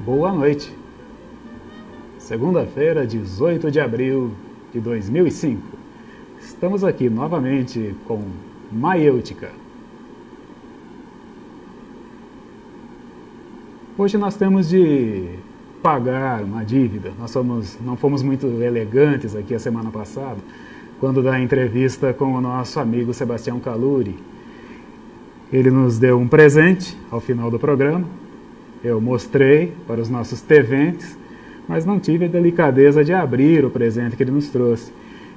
boa noite. Segunda-feira, 18 de abril de 2005. Estamos aqui novamente com Maiêutica. Hoje nós temos de pagar uma dívida. Nós não fomos muito elegantes aqui a semana passada, quando da entrevista com o nosso amigo Sebastião Caluri. Ele nos deu um presente ao final do programa. Eu mostrei para os nossos TVentes, mas não tive a delicadeza de abrir o presente que ele nos trouxe.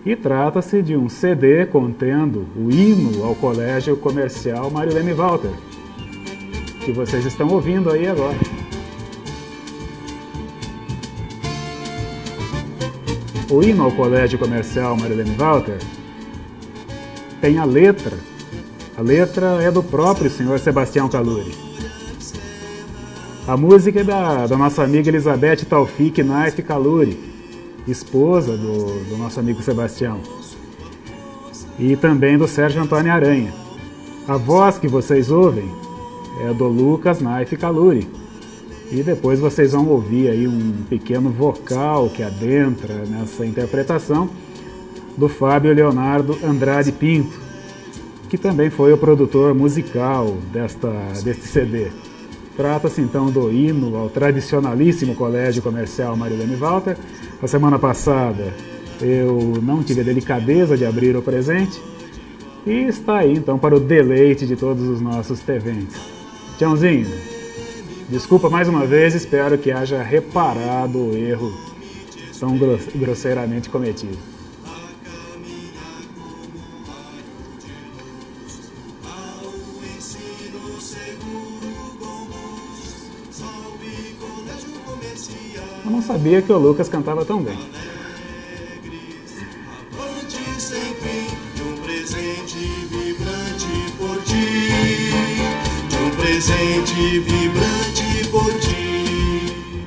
E trata-se de um CD contendo o hino ao Colégio Comercial Marilene Walter, que vocês estão ouvindo aí agora. O hino ao Colégio Comercial Marilene Walter tem a letra. A letra é do próprio senhor Sebastião Caluri. A música é da nossa amiga Elizabeth Taufik Naif Caluri, esposa do nosso amigo Sebastião, e também do Sérgio Antônio Aranha. A voz que vocês ouvem é do Lucas Naif Caluri, e depois vocês vão ouvir aí um pequeno vocal que adentra nessa interpretação do Fábio Leonardo Andrade Pinto, que também foi o produtor musical deste CD. Trata-se então do hino ao tradicionalíssimo Colégio Comercial Marilene Walter. A semana passada eu não tive a delicadeza de abrir o presente e está aí então para o deleite de todos os nossos TVentes. Tiãozinho, desculpa mais uma vez, espero que haja reparado o erro tão grosseiramente cometido. Eu não sabia que o Lucas cantava tão bem.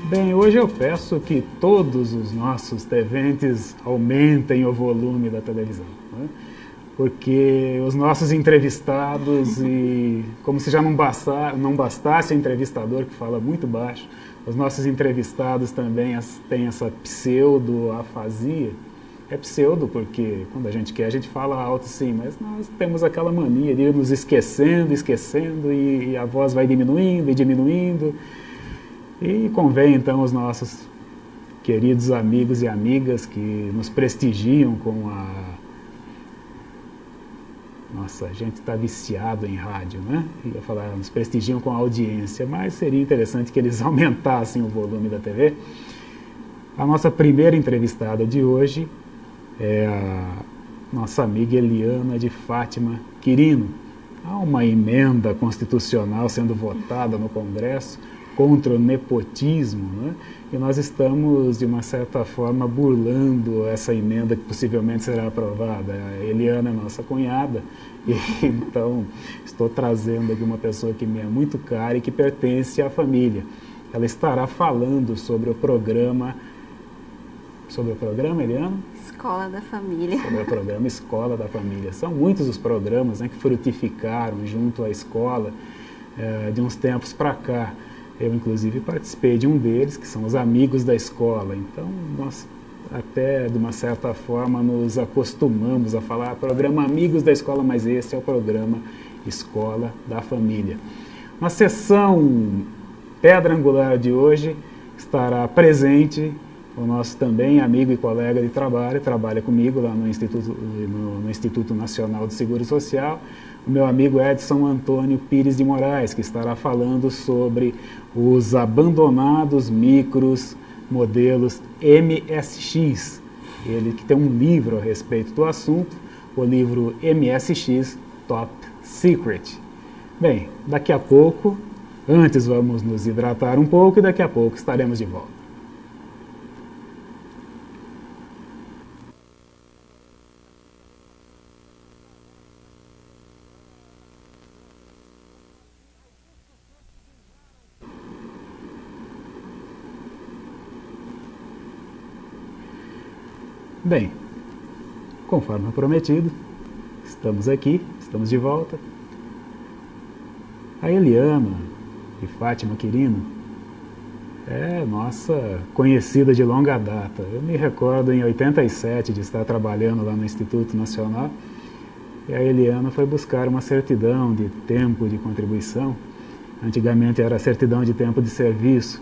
Bem, hoje eu peço que todos os nossos TVentes aumentem o volume da televisão, né? Porque os nossos entrevistados, e como se já não bastasse o entrevistador que fala muito baixo, os nossos entrevistados também têm essa pseudo-afasia. É pseudo porque quando a gente quer a gente fala alto sim, mas nós temos aquela mania de ir nos esquecendo, e a voz vai diminuindo e diminuindo. E convém então os nossos queridos amigos e amigas que nos prestigiam com a... Nossa, a gente está viciado em rádio, né? Ia falar, nos prestigiam com a audiência, mas seria interessante que eles aumentassem o volume da TV. A nossa primeira entrevistada de hoje é a nossa amiga Eliana de Fátima Quirino. Há uma emenda constitucional sendo votada no Congresso contra o nepotismo, né? E nós estamos, de uma certa forma, burlando essa emenda que possivelmente será aprovada. A Eliana é nossa cunhada, e então estou trazendo aqui uma pessoa que me é muito cara e que pertence à família. Ela estará falando sobre o programa... Sobre o programa, Eliana? Escola da Família. Sobre o programa Escola da Família. São muitos os programas, né, que frutificaram junto à escola de uns tempos para cá. Eu, inclusive, participei de um deles, que são os Amigos da Escola. Então, nós até, de uma certa forma, nos acostumamos a falar programa Amigos da Escola, mas esse é o programa Escola da Família. Na sessão Pedra Angular de hoje estará presente o nosso também amigo e colega de trabalho, trabalha comigo lá no Instituto Nacional de Seguro Social, o meu amigo Edson Antônio Pires de Moraes, que estará falando sobre os abandonados micros modelos MSX. Ele que tem um livro a respeito do assunto, o livro MSX Top Secret. Bem, daqui a pouco, antes vamos nos hidratar um pouco e daqui a pouco estaremos de volta. Bem, conforme prometido, estamos aqui, estamos de volta. A Eliana de Fátima Quirino É nossa conhecida de longa data. Eu me recordo em 87 de estar trabalhando lá no Instituto Nacional e a Eliana foi buscar uma certidão de tempo de contribuição. Antigamente era certidão de tempo de serviço.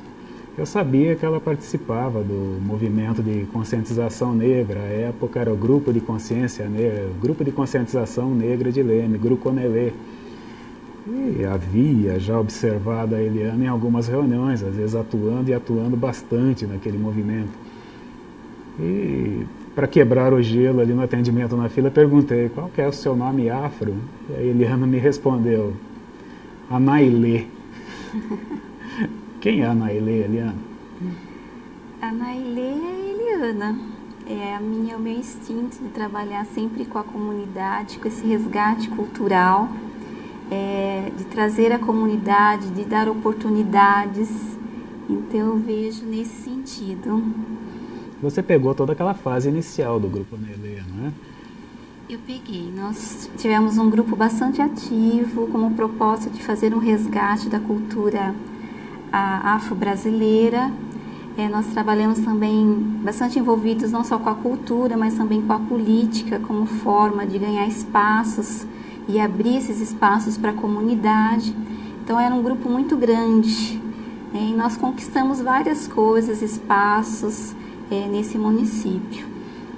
Eu sabia que ela participava do movimento de conscientização negra. À época era o Grupo de Consciência Negra, Grupo de Conscientização Negra de Leme, Grupo Conelê. E havia já observado a Eliana em algumas reuniões, às vezes atuando e atuando bastante naquele movimento. E para quebrar o gelo ali no atendimento na fila, perguntei qual que é o seu nome afro. E a Eliana me respondeu, Anailê. Quem é a Anailê, Eliana? A Anailê é a Eliana. É o meu instinto de trabalhar sempre com a comunidade, com esse resgate cultural, de trazer a comunidade, de dar oportunidades. Então eu vejo nesse sentido. Você pegou toda aquela fase inicial do Grupo Conelê, não é? Eu peguei. Nós tivemos um grupo bastante ativo, com o propósito de fazer um resgate da cultura afro-brasileira. Nós trabalhamos também bastante envolvidos não só com a cultura, mas também com a política, como forma de ganhar espaços e abrir esses espaços para a comunidade. Então era um grupo muito grande, e nós conquistamos várias coisas, espaços nesse município.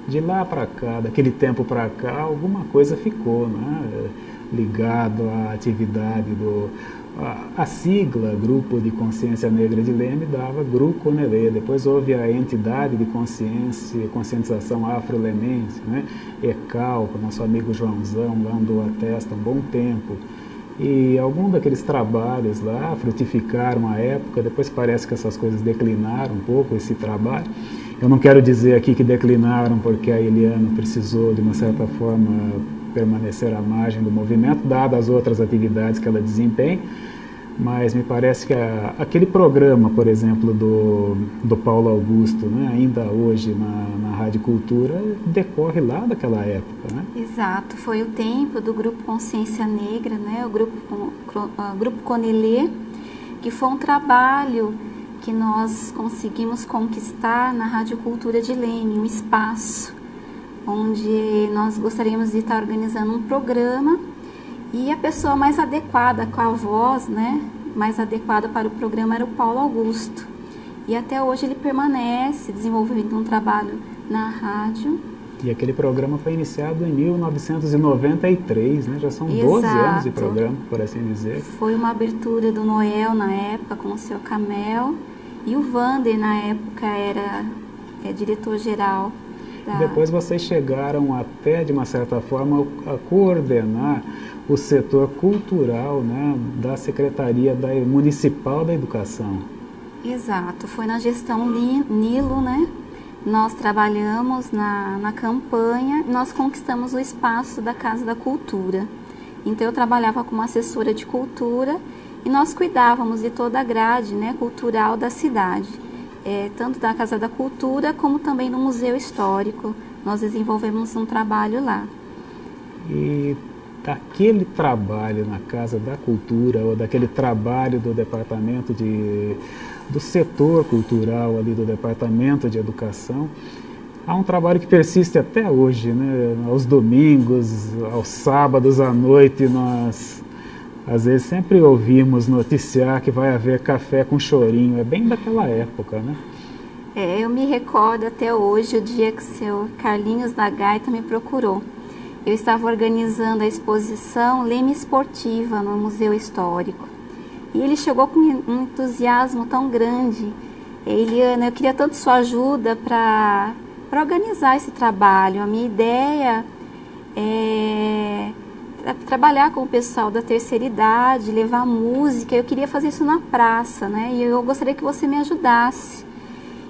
De lá para cá, daquele tempo para cá, alguma coisa ficou, né? Ligado à atividade a sigla Grupo de Consciência Negra de Leme dava Grupo Conelê. Depois houve a entidade de conscientização afro-lemense, né? ECAL, com nosso amigo Joãozão, lá andou a testa um bom tempo. E algum daqueles trabalhos lá frutificaram à época, depois parece que essas coisas declinaram um pouco, esse trabalho. Eu não quero dizer aqui que declinaram porque a Eliana precisou, de uma certa forma, permanecer à margem do movimento, dadas as outras atividades que ela desempenha, mas me parece que aquele programa, por exemplo, do Paulo Augusto, né, ainda hoje na Rádio Cultura, decorre lá daquela época, né? Exato, foi o tempo do Grupo Consciência Negra, né, o Grupo Conelê, que foi um trabalho que nós conseguimos conquistar na Rádio Cultura de Leme, um espaço onde nós gostaríamos de estar organizando um programa e a pessoa mais adequada com a voz, né, mais adequada para o programa era o Paulo Augusto. E até hoje ele permanece desenvolvendo um trabalho na rádio. E aquele programa foi iniciado em 1993, né? Já são 12 anos de programa, por assim dizer. Foi uma abertura do Noel na época com o seu Camel e o Vander na época era diretor-geral. E depois vocês chegaram até, de uma certa forma, a coordenar o setor cultural, né, da Secretaria Municipal da Educação. Exato, foi na gestão Nilo, né? Nós trabalhamos na campanha, nós conquistamos o espaço da Casa da Cultura. Então eu trabalhava como assessora de cultura e nós cuidávamos de toda a grade, né, cultural da cidade. Tanto da Casa da Cultura como também no Museu Histórico. Nós desenvolvemos um trabalho lá. E daquele trabalho na Casa da Cultura, ou daquele trabalho do departamento do setor cultural ali do Departamento de Educação, há um trabalho que persiste até hoje, né? Aos domingos, aos sábados à noite, nós às vezes sempre ouvimos noticiar que vai haver café com chorinho. É bem daquela época, né? Eu me recordo até hoje o dia que o seu Carlinhos da Gaita me procurou. Eu estava organizando a exposição Leme Esportiva no Museu Histórico. E ele chegou com um entusiasmo tão grande. Eliana, eu queria tanto sua ajuda para organizar esse trabalho. A minha ideia é trabalhar com o pessoal da terceira idade, levar música. Eu queria fazer isso na praça, né? E eu gostaria que você me ajudasse.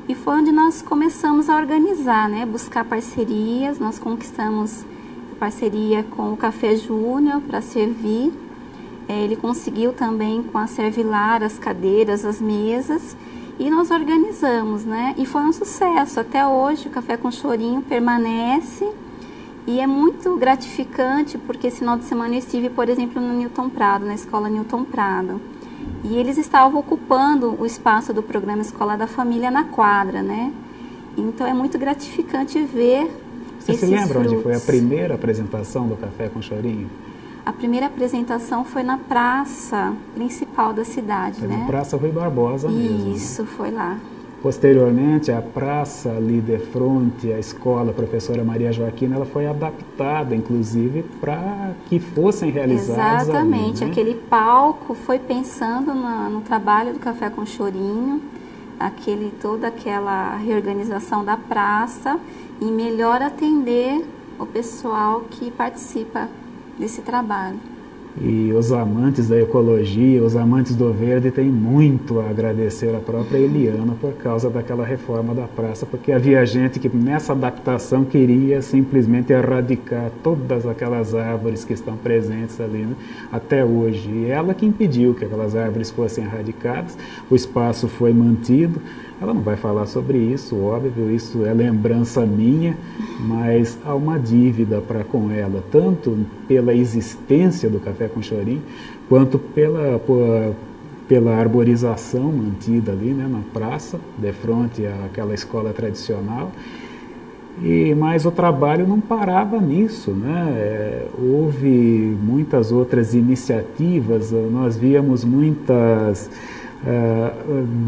E foi onde nós começamos a organizar, né? Buscar parcerias. Nós conquistamos parceria com o Café Júnior para servir. Ele conseguiu também com a Servilar as cadeiras, as mesas. E nós organizamos, né? E foi um sucesso. Até hoje o Café com Chorinho permanece. E é muito gratificante porque esse final de semana eu estive, por exemplo, no Newton Prado, na escola Newton Prado. E eles estavam ocupando o espaço do programa Escola da Família na quadra, né? Então é muito gratificante ver Você esses se lembra frutos. onde foi a primeira apresentação do Café com Chorinho? A primeira apresentação foi na praça principal da cidade, Foi né? na Praça Rui Barbosa mesmo. Isso, foi lá. Posteriormente, a praça ali de frente à escola Professora Maria Joaquina, ela foi adaptada, inclusive, para que fossem realizados Exatamente, ali, né? aquele palco foi pensando no trabalho do Café com Chorinho, toda aquela reorganização da praça e melhor atender o pessoal que participa desse trabalho. E os amantes da ecologia, os amantes do verde têm muito a agradecer à própria Eliana por causa daquela reforma da praça, porque havia gente que nessa adaptação queria simplesmente erradicar todas aquelas árvores que estão presentes ali, né, até hoje. E ela que impediu que aquelas árvores fossem erradicadas, o espaço foi mantido. Ela não vai falar sobre isso, óbvio, isso é lembrança minha, mas há uma dívida para com ela, tanto pela existência do Café com Chorinho, quanto pela arborização mantida ali, né, na praça, de frente àquela escola tradicional. Mas o trabalho não parava nisso, né? Houve muitas outras iniciativas, nós víamos muitas...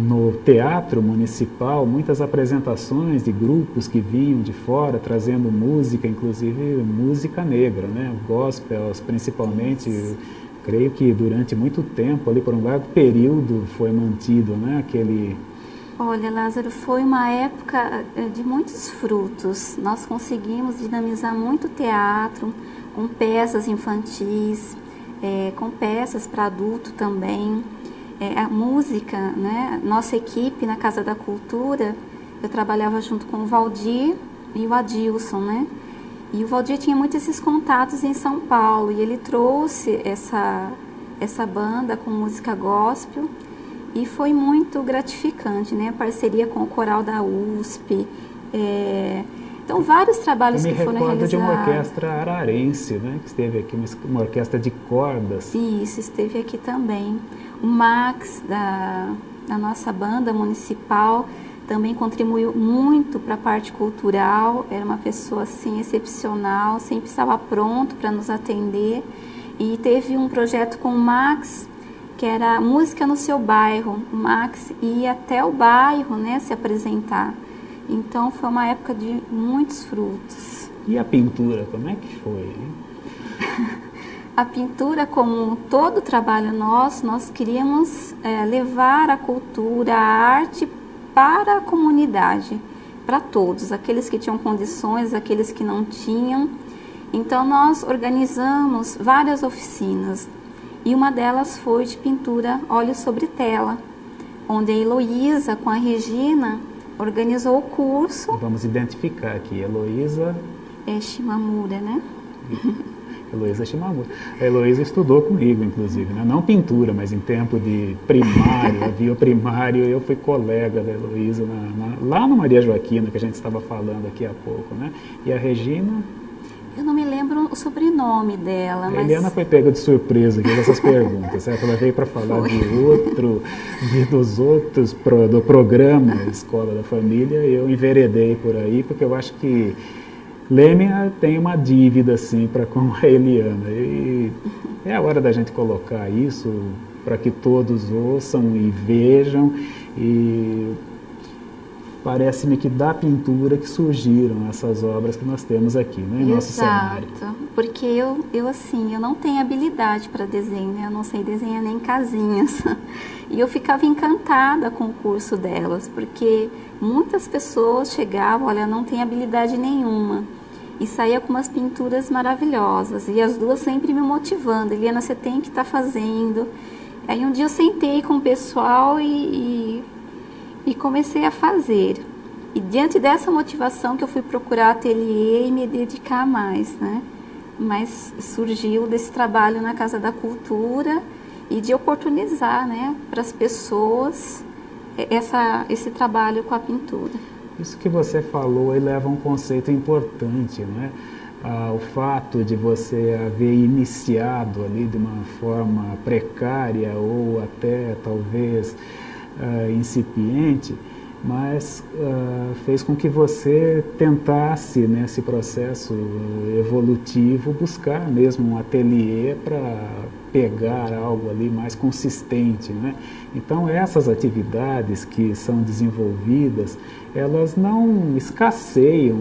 no teatro municipal, muitas apresentações de grupos que vinham de fora, trazendo música, inclusive música negra, né? Gospels, principalmente, creio que durante muito tempo, ali por um largo período, foi mantido, né? Olha, Lázaro, foi uma época de muitos frutos. Nós conseguimos dinamizar muito teatro, com peças infantis, com peças para adulto também. A música, né? Nossa equipe na Casa da Cultura, eu trabalhava junto com o Valdir e o Adilson, né? E o Valdir tinha muitos esses contatos em São Paulo e ele trouxe essa banda com música gospel e foi muito gratificante, né? A parceria com o coral da USP, então vários trabalhos que foram realizados. Eu me recordo de uma orquestra ararense, né? Que esteve aqui, uma orquestra de cordas. Isso, esteve aqui também. O Max, da nossa banda municipal, também contribuiu muito para a parte cultural, era uma pessoa assim, excepcional, sempre estava pronto para nos atender. E teve um projeto com o Max, que era Música no Seu Bairro. O Max ia até o bairro, né, se apresentar. Então foi uma época de muitos frutos. E a pintura, como é que foi, hein? A pintura, como todo trabalho nosso, nós queríamos levar a cultura, a arte para a comunidade, para todos, aqueles que tinham condições, aqueles que não tinham. Então nós organizamos várias oficinas e uma delas foi de pintura óleo sobre tela, onde a Heloísa com a Regina organizou o curso. Vamos identificar aqui, Heloísa... Shimamura, né? Heloísa Shimamura. A Heloísa estudou comigo, inclusive, né? Não pintura, mas em tempo de primário, havia o primário, eu fui colega da Heloísa lá no Maria Joaquina, que a gente estava falando aqui há pouco, né? E a Regina... Eu não me lembro o sobrenome dela, mas... A Eliana foi pega de surpresa aqui com essas perguntas, certo? Ela veio para falar do programa Escola da Família, e eu enveredei por aí, porque eu acho que Lêmia tem uma dívida, assim, com a Eliana. E é a hora da gente colocar isso para que todos ouçam e vejam. E parece-me que da pintura que surgiram essas obras que nós temos aqui, né, em nosso cenário. Exato, porque eu não tenho habilidade para desenho, né? Eu não sei desenhar nem casinhas. E eu ficava encantada com o curso delas, porque muitas pessoas chegavam, olha, não tem habilidade nenhuma. E saía com umas pinturas maravilhosas. E as duas sempre me motivando. Eliana, você tem que estar fazendo. Aí um dia eu sentei com o pessoal e comecei a fazer. E diante dessa motivação que eu fui procurar ateliê e me dedicar mais, né? Mas surgiu desse trabalho na Casa da Cultura e de oportunizar, né, para as pessoas esse trabalho com a pintura. Isso que você falou aí leva a um conceito importante, né? o fato de você haver iniciado ali de uma forma precária ou até talvez incipiente, mas fez com que você tentasse, nesse processo evolutivo, buscar mesmo um ateliê para pegar algo ali mais consistente, né? Então essas atividades que são desenvolvidas, elas não escasseiam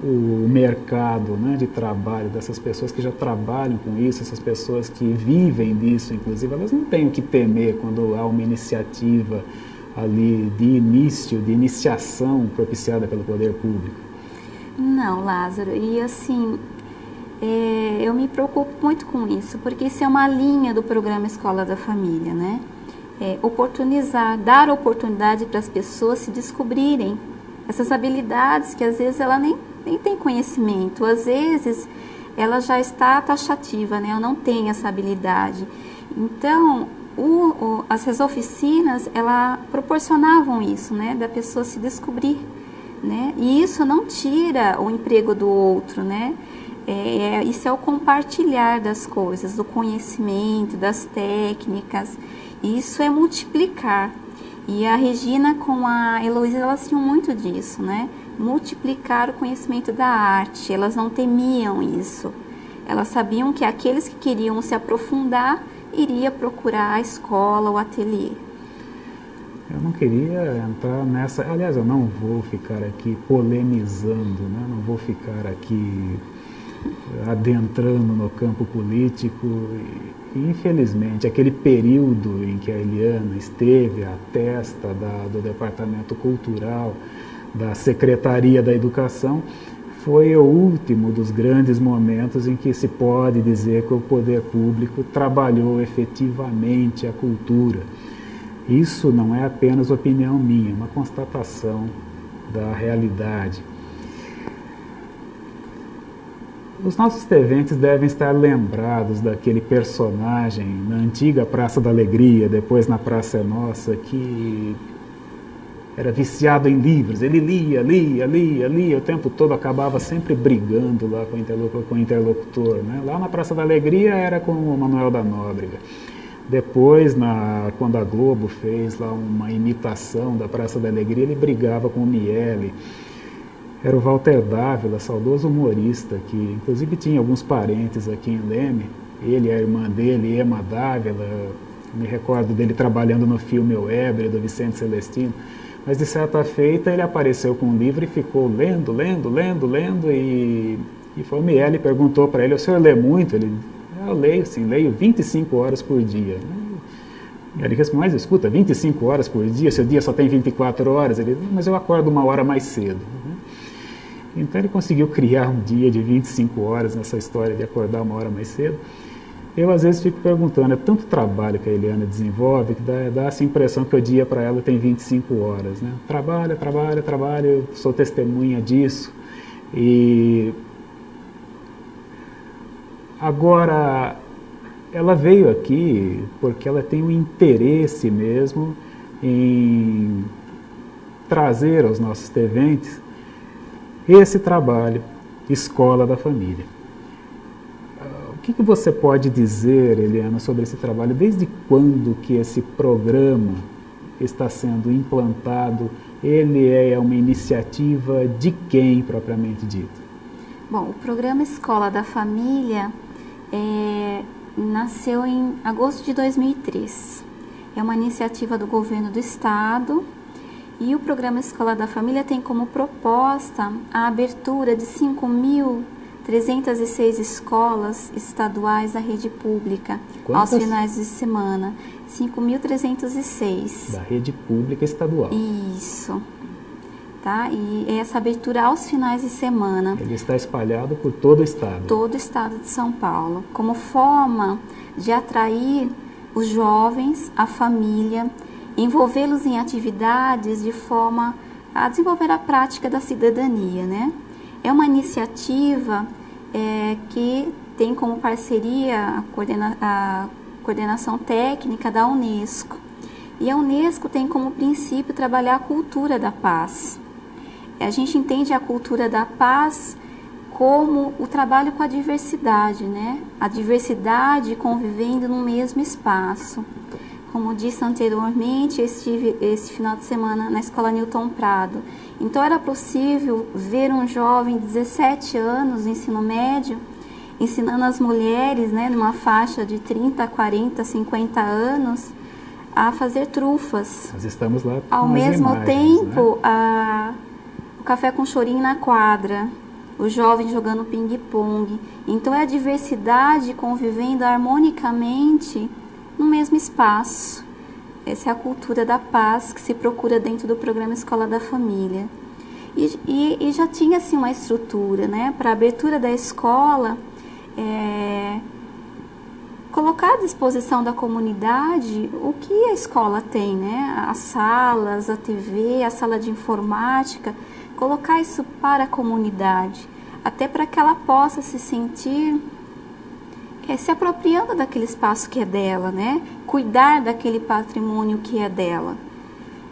o mercado, né, de trabalho dessas pessoas que já trabalham com isso, essas pessoas que vivem disso, inclusive, elas não têm o que temer quando há uma iniciativa ali de início, de iniciação propiciada pelo poder público. Não, Lázaro, e assim, eu me preocupo muito com isso, porque isso é uma linha do programa Escola da Família, né? Oportunizar, dar oportunidade para as pessoas se descobrirem essas habilidades que às vezes ela nem tem conhecimento, às vezes ela já está taxativa, né? Ela não tem essa habilidade. Então, essas oficinas, ela proporcionavam isso, né? Da pessoa se descobrir, né? E isso não tira o emprego do outro, né? Isso é o compartilhar das coisas, do conhecimento, das técnicas. Isso é multiplicar. E a Regina com a Heloísa, elas tinham muito disso, né? Multiplicar o conhecimento da arte. Elas não temiam isso. Elas sabiam que aqueles que queriam se aprofundar iria procurar a escola, o ateliê. Eu não queria entrar nessa... Aliás, eu não vou ficar aqui polemizando, né? Não vou ficar aqui adentrando no campo político. E, infelizmente, aquele período em que a Eliana esteve à testa do Departamento Cultural da Secretaria da Educação foi o último dos grandes momentos em que se pode dizer que o poder público trabalhou efetivamente a cultura. Isso não é apenas opinião minha, é uma constatação da realidade. Os nossos TVentes devem estar lembrados daquele personagem na antiga Praça da Alegria, depois na Praça é Nossa, que era viciado em livros. Ele lia, o tempo todo acabava sempre brigando lá com o interlocutor, né? Lá na Praça da Alegria era com o Manuel da Nóbrega. Depois, quando a Globo fez lá uma imitação da Praça da Alegria, ele brigava com o Miele. Era o Walter Dávila, saudoso humorista, que inclusive tinha alguns parentes aqui em Leme. Ele, a irmã dele, Ema Dávila, me recordo dele trabalhando no filme O Ébre, do Vicente Celestino. Mas de certa feita ele apareceu com um livro e ficou lendo, e foi o Miele perguntou para ele: o senhor lê muito? Ele: eu leio, sim, leio 25 horas por dia. E ele respondeu: mas escuta, 25 horas por dia, seu dia só tem 24 horas? Ele: mas eu acordo 1 hora mais cedo. Então ele conseguiu criar um dia de 25 horas nessa história de acordar 1 hora mais cedo. Eu às vezes fico perguntando, é tanto trabalho que a Eliana desenvolve que dá essa impressão que o dia para ela tem 25 horas, né? Trabalha, eu sou testemunha disso. E agora, ela veio aqui porque ela tem um interesse mesmo em trazer aos nossos TVentes esse trabalho, Escola da Família. O que você pode dizer, Eliana, sobre esse trabalho? Desde quando que esse programa está sendo implantado? Ele é uma iniciativa de quem, propriamente dito? Bom, o programa Escola da Família nasceu em agosto de 2003. É uma iniciativa do governo do estado. E o programa Escola da Família tem como proposta a abertura de 5.306 escolas estaduais da rede pública. Quantas? Aos finais de semana. 5.306. Da rede pública estadual. Isso. Tá? E essa abertura aos finais de semana. Ele está espalhado por todo o estado. Todo o estado de São Paulo. Como forma de atrair os jovens, a família, envolvê-los em atividades de forma a desenvolver a prática da cidadania, né? É uma iniciativa que tem como parceria a coordenação técnica da Unesco. E a Unesco tem como princípio trabalhar a cultura da paz. A gente entende a cultura da paz como o trabalho com a diversidade, né? A diversidade convivendo no mesmo espaço. Como disse anteriormente, eu estive esse final de semana na Escola Newton Prado. Então era possível ver um jovem de 17 anos no ensino médio, ensinando as mulheres, né, numa faixa de 30, 40, 50 anos, a fazer trufas. Nós estamos lá com ao as mesmo imagens, tempo, né? o café com chorinho na quadra, o jovem jogando ping-pong. Então é a diversidade convivendo harmonicamente no mesmo espaço. Essa é a cultura da paz que se procura dentro do programa Escola da Família. E já tinha assim uma estrutura, né, para a abertura da escola, colocar à disposição da comunidade o que a escola tem, né, as salas, a TV, a sala de informática, colocar isso para a comunidade, até para que ela possa se sentir se apropriando daquele espaço que é dela, né? Cuidar daquele patrimônio que é dela.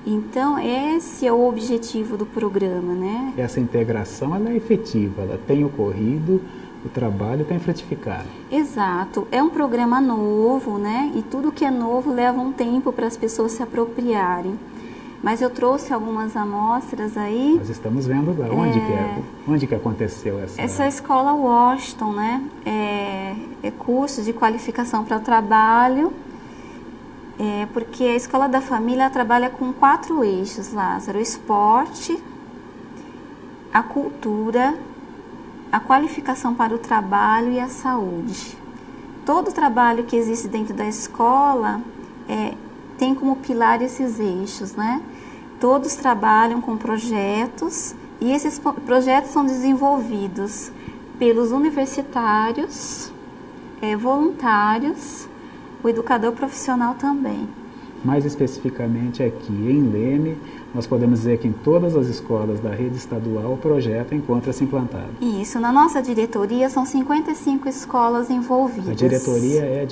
Então, esse é o objetivo do programa, né? Essa integração, ela é efetiva, ela tem ocorrido, o trabalho tem frutificado. Exato. É um programa novo, né? E tudo que é novo leva um tempo para as pessoas se apropriarem. Mas eu trouxe algumas amostras aí. Nós estamos vendo lá. Onde que aconteceu essa... Essa escola Washington, né? É curso de qualificação para o trabalho, porque a Escola da Família trabalha com 4 eixos, Lázaro: o esporte, a cultura, a qualificação para o trabalho e a saúde. Todo o trabalho que existe dentro da escola tem como pilar esses eixos, né? Todos trabalham com projetos e esses projetos são desenvolvidos pelos universitários, voluntários, o educador profissional também. Mais especificamente aqui em Leme, nós podemos dizer que em todas as escolas da rede estadual o projeto encontra-se implantado. Isso, na nossa diretoria são 55 escolas envolvidas. A diretoria é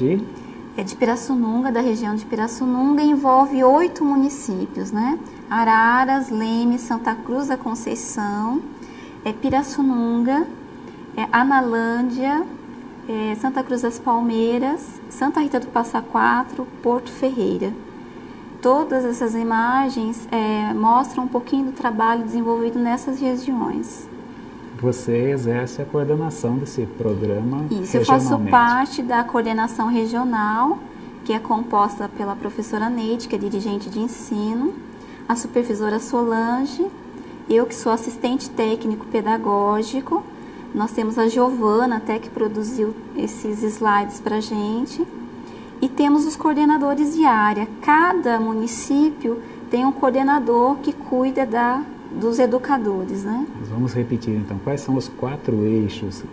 de Pirassununga, da região de Pirassununga, e envolve 8 municípios, né? Araras, Leme, Santa Cruz da Conceição, Pirassununga, Analândia, Santa Cruz das Palmeiras, Santa Rita do Passa Quatro, Porto Ferreira. Todas essas imagens mostram um pouquinho do trabalho desenvolvido nessas regiões. Você exerce a coordenação desse programa regionalmente. Isso, eu faço parte da coordenação regional, que é composta pela professora Neide, que é dirigente de ensino, a supervisora Solange, eu que sou assistente técnico pedagógico, nós temos a Giovana até que produziu esses slides para a gente, e temos os coordenadores de área. Cada município tem um coordenador que cuida dos educadores, né? Vamos repetir então, quais são os 4 eixos?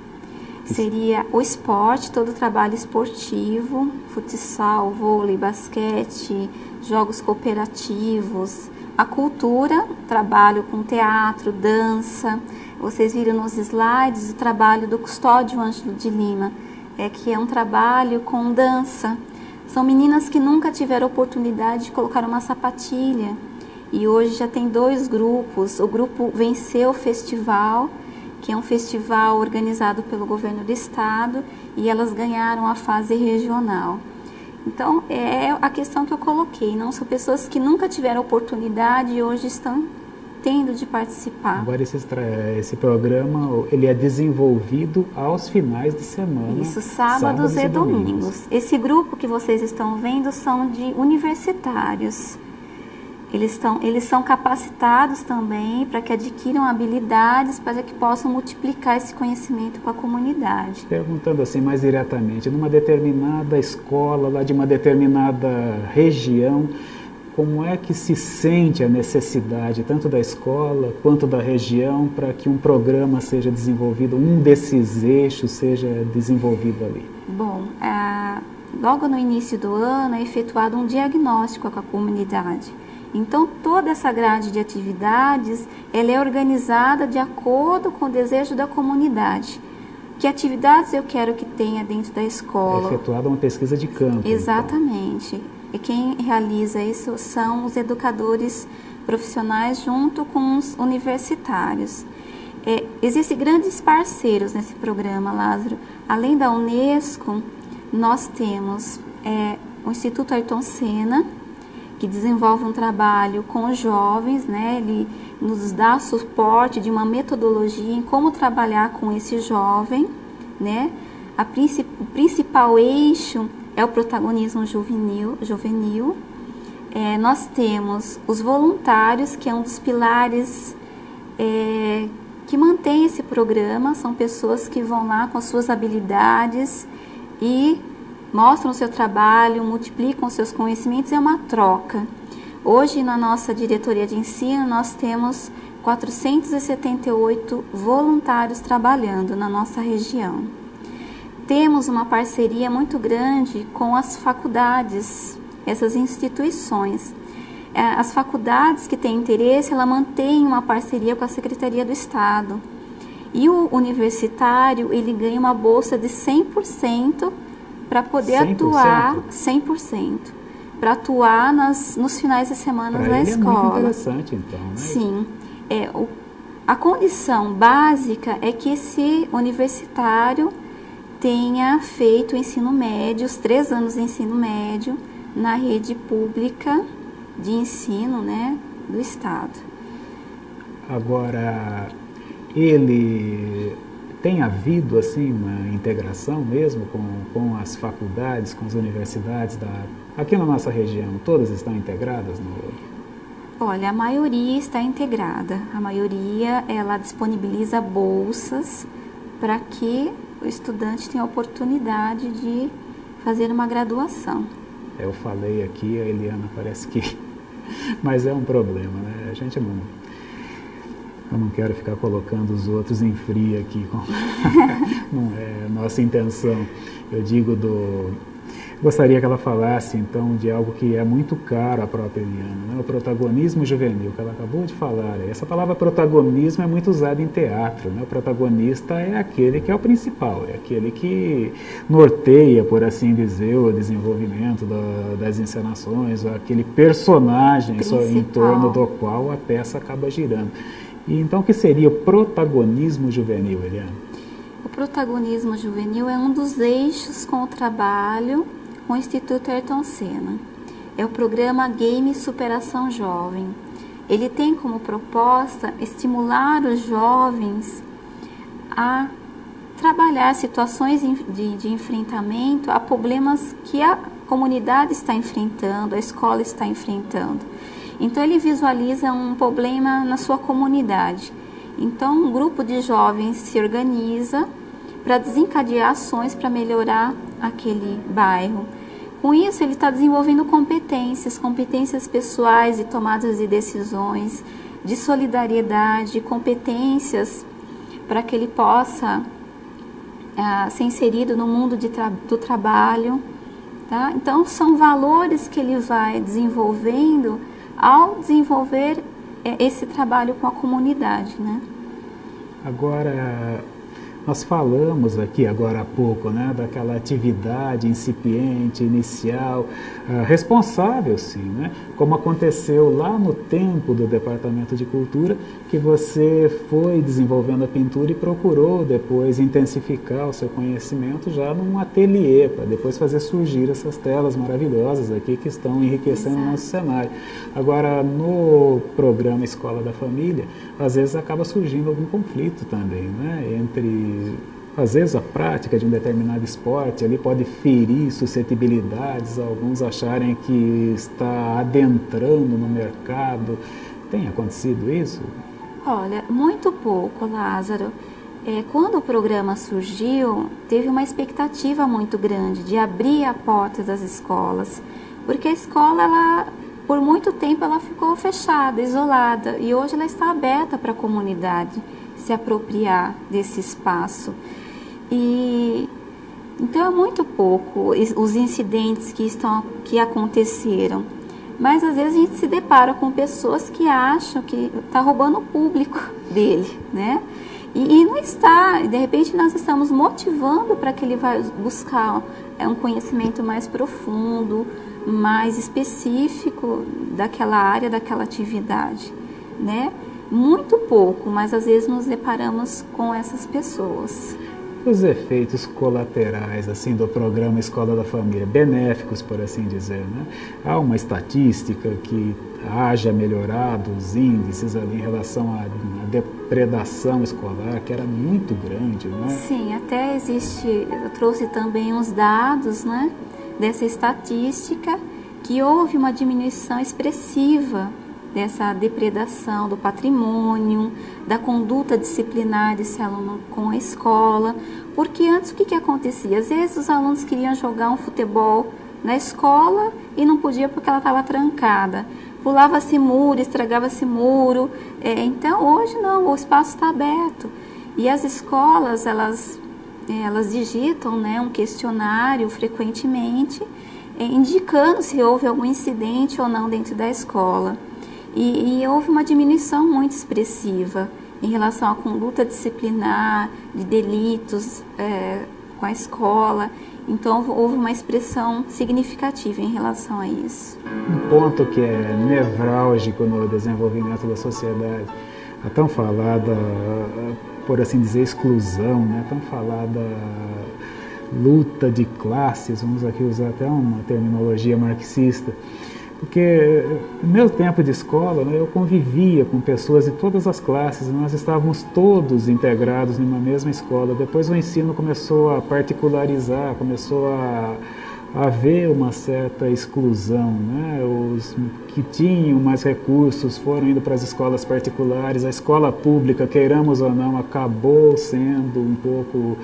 Seria o esporte, todo o trabalho esportivo, futsal, vôlei, basquete, jogos cooperativos. A cultura, trabalho com teatro, dança. Vocês viram nos slides o trabalho do Custódio Ângelo de Lima, que é um trabalho com dança. São meninas que nunca tiveram oportunidade de colocar uma sapatilha. E hoje já tem 2 grupos. O grupo venceu o festival, que é um festival organizado pelo governo do estado, e elas ganharam a fase regional. Então, é a questão que eu coloquei. Não são pessoas que nunca tiveram oportunidade e hoje estão tendo de participar. Agora, esse programa ele é desenvolvido aos finais de semana. Isso, sábados e domingos. Esse grupo que vocês estão vendo são de universitários. Eles são capacitados também para que adquiram habilidades para que possam multiplicar esse conhecimento com a comunidade. Perguntando assim mais diretamente, numa determinada escola, lá de uma determinada região, como é que se sente a necessidade, tanto da escola quanto da região, para que um programa seja desenvolvido, um desses eixos seja desenvolvido ali? Bom, logo no início do ano é efetuado um diagnóstico com a comunidade. Então, toda essa grade de atividades, ela é organizada de acordo com o desejo da comunidade. Que atividades eu quero que tenha dentro da escola? É efetuada uma pesquisa de campo. Exatamente. Então. E quem realiza isso são os educadores profissionais junto com os universitários. Existem grandes parceiros nesse programa, Lázaro. Além da Unesco, nós temos o Instituto Ayrton Senna, que desenvolve um trabalho com os jovens, né? Ele nos dá suporte de uma metodologia em como trabalhar com esse jovem, né? O principal eixo é o protagonismo juvenil. Nós temos os voluntários, que é um dos pilares que mantém esse programa. São pessoas que vão lá com as suas habilidades e mostram o seu trabalho, multiplicam os seus conhecimentos, é uma troca. Hoje, na nossa diretoria de ensino, nós temos 478 voluntários trabalhando na nossa região. Temos uma parceria muito grande com as faculdades, essas instituições. As faculdades que têm interesse, ela mantém uma parceria com a Secretaria do Estado. E o universitário, ele ganha uma bolsa de 100% para poder 100%? Atuar 100%, para atuar nos finais de semana da escola. É muito interessante, então, né? Sim. A condição básica é que esse universitário tenha feito o ensino médio, os 3 anos de ensino médio, na rede pública de ensino, né, do Estado. Agora, ele tem havido assim uma integração mesmo com as faculdades, com as universidades aqui na nossa região? Todas estão integradas? Olha, a maioria está integrada. A maioria, ela disponibiliza bolsas para que o estudante tenha a oportunidade de fazer uma graduação. Eu falei aqui, a Eliana parece que... Mas é um problema, né? A gente não... Eu não quero ficar colocando os outros em fria aqui, não é nossa intenção. Eu digo Gostaria que ela falasse, então, de algo que é muito caro à própria Eliana, né? O protagonismo juvenil, que ela acabou de falar. Essa palavra protagonismo é muito usada em teatro, né? O protagonista é aquele que é o principal, é aquele que norteia, por assim dizer, o desenvolvimento das encenações, aquele personagem em torno do qual a peça acaba girando. E então, o que seria o protagonismo juvenil, Eliana? O protagonismo juvenil é um dos eixos com o trabalho com o Instituto Ayrton Senna. É o programa Game Superação Jovem. Ele tem como proposta estimular os jovens a trabalhar situações de enfrentamento a problemas que a comunidade está enfrentando, a escola está enfrentando. Então, ele visualiza um problema na sua comunidade. Então, um grupo de jovens se organiza para desencadear ações para melhorar aquele bairro. Com isso, ele está desenvolvendo competências pessoais de tomadas de decisões, de solidariedade, competências para que ele possa ser inserido no mundo do trabalho. Tá? Então, são valores que ele vai desenvolvendo ao desenvolver esse trabalho com a comunidade, né? Agora, nós falamos aqui agora há pouco, né, daquela atividade incipiente, inicial, responsável, sim, né, como aconteceu lá no tempo do Departamento de Cultura, que você foi desenvolvendo a pintura e procurou depois intensificar o seu conhecimento já num ateliê, para depois fazer surgir essas telas maravilhosas aqui que estão enriquecendo o nosso cenário. Agora, no programa Escola da Família, às vezes acaba surgindo algum conflito também, né, entre... Às vezes a prática de um determinado esporte ali pode ferir suscetibilidades, alguns acharem que está adentrando no mercado. Tem acontecido isso? Olha, muito pouco, Lázaro. Quando o programa surgiu, teve uma expectativa muito grande de abrir a porta das escolas, porque a escola, por muito tempo, ela ficou fechada, isolada, e hoje ela está aberta para a comunidade se apropriar desse espaço. Então é muito pouco os incidentes que aconteceram, mas às vezes a gente se depara com pessoas que acham que está roubando o público dele, né? E não está, de repente nós estamos motivando para que ele vá buscar um conhecimento mais profundo, mais específico daquela área, daquela atividade, né? muito pouco, mas às vezes nos deparamos com essas pessoas. Os efeitos colaterais assim do programa Escola da Família, benéficos, por assim dizer, né? Há uma estatística que haja melhorado os índices ali em relação à depredação escolar, que era muito grande, né? Sim, até existe, eu trouxe também uns dados, né, dessa estatística, que houve uma diminuição expressiva dessa depredação do patrimônio, da conduta disciplinar desse aluno com a escola, porque antes o que acontecia? Às vezes os alunos queriam jogar um futebol na escola e não podia porque ela estava trancada, pulava-se muro, estragava-se muro, então hoje não, o espaço está aberto, e as escolas, elas digitam, né, um questionário frequentemente, indicando se houve algum incidente ou não dentro da escola. E houve uma diminuição muito expressiva em relação à conduta disciplinar, de delitos com a escola. Então, houve uma expressão significativa em relação a isso. Um ponto que é nevrálgico no desenvolvimento da sociedade, a tão falada, por assim dizer, exclusão, né? A tão falada luta de classes, vamos aqui usar até uma terminologia marxista. Porque no meu tempo de escola, né, eu convivia com pessoas de todas as classes, nós estávamos todos integrados numa mesma escola. Depois o ensino começou a particularizar, começou a haver uma certa exclusão, né? Os que tinham mais recursos foram indo para as escolas particulares, a escola pública, queiramos ou não, acabou sendo um pouco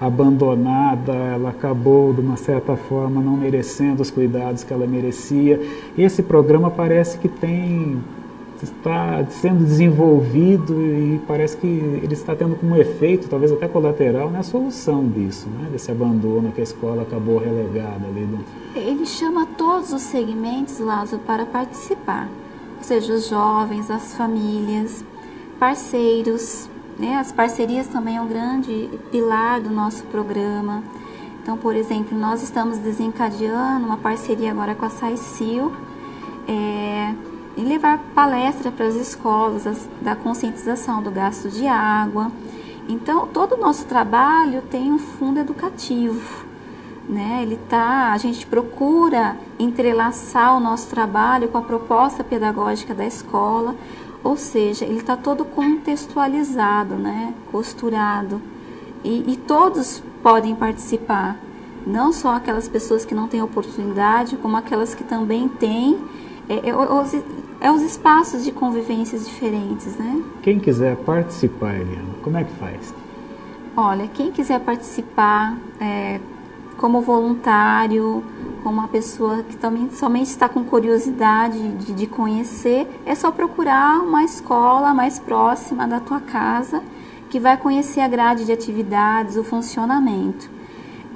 abandonada, ela acabou de uma certa forma não merecendo os cuidados que ela merecia. Esse programa parece que está sendo desenvolvido e parece que ele está tendo como efeito, talvez até colateral, né, a solução disso, né, desse abandono que a escola acabou relegada ali. Ele chama todos os segmentos, Lázaro, para participar, ou seja, os jovens, as famílias, parceiros, né? As parcerias também é um grande pilar do nosso programa. Então, por exemplo, nós estamos desencadeando uma parceria agora com a SAICIL, e levar palestra para as escolas da conscientização do gasto de água. Então, todo o nosso trabalho tem um fundo educativo, né? A gente procura entrelaçar o nosso trabalho com a proposta pedagógica da escola, ou seja, ele está todo contextualizado, né? Costurado, e todos podem participar, não só aquelas pessoas que não têm oportunidade, como aquelas que também têm, os espaços de convivências diferentes, né? Quem quiser participar, Eliana, como é que faz? Olha, quem quiser participar como voluntário, como uma pessoa que também somente está com curiosidade de conhecer, é só procurar uma escola mais próxima da tua casa, que vai conhecer a grade de atividades, o funcionamento.